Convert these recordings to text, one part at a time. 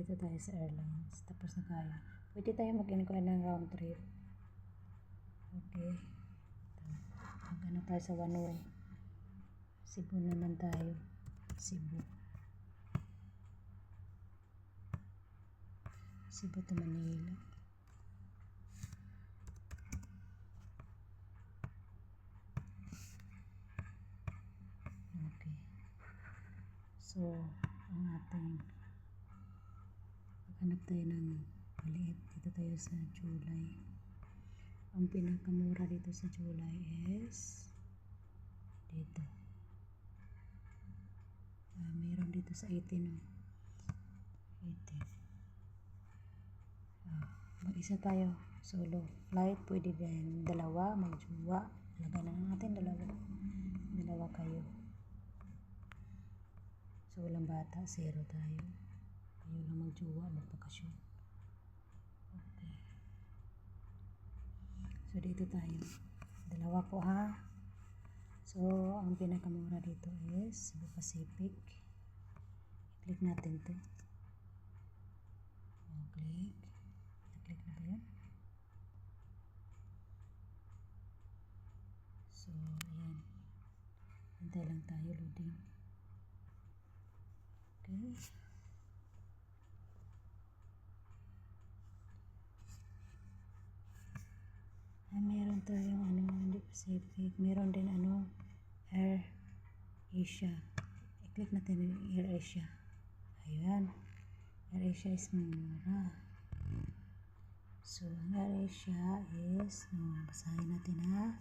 dito tayo sa airlines. Tapos na tayo. Pwede tayo mag-inquire ng round trip. Okay. Mag-ano tayo sa one way. Cebu naman tayo. Cebu. Cebu to Manila. Okay. So, ang ating maghanap tayo ng maliit. Dito tayo sa July. Ang pinakamura dito sa July is dito. Meron dito sa 18. 18. Mag-isa tayo. Solo. Flight. Pwede din dalawa. Magjuwa. Lagay na natin dalawa. Dalawa kayo. So, walang bata. 0 tayo. Kayo lang magjuwa. Magpakasyon. Okay. So, dito tayo. Dalawa po ha. So, ang pinakamura dito is Cebu Pacific. I-click natin to. Click. Na-click na ba yun? So, ayan. Hintay lang tayo. Loading. Okay. Meron tayong hindi Pacific. Meron din Air Asia. I-click natin yung Air Asia. Ayan. Air Asia is mura. So, ang Air Asia is, basahin natin ha.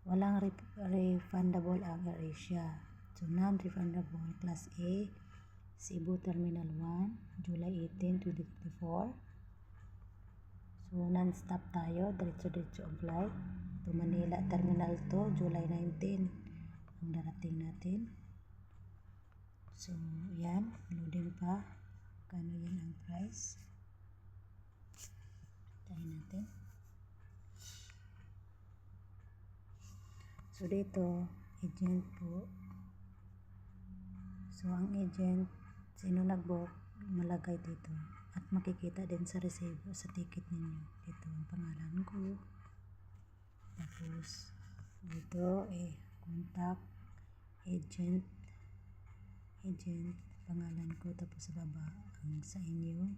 Walang refundable ang Air Asia. So, non-refundable. Class A, Cebu Terminal 1, July 18, 2024. So, non-stop tayo. Diretso-diretso ang flight. To Manila Terminal 2, July 19. Ang darating natin. So, yan. Loading pa. Kano yan ang price? Tayo natin. So, dito, agent po. So, ang agent, sino nag-book, malagay dito. At makikita din sa resibo, sa ticket ninyo. Dito ang pangalan ko. Tapos, dito, contact, agent, pangalan ko. Tapos sa baba, ang sa inyo,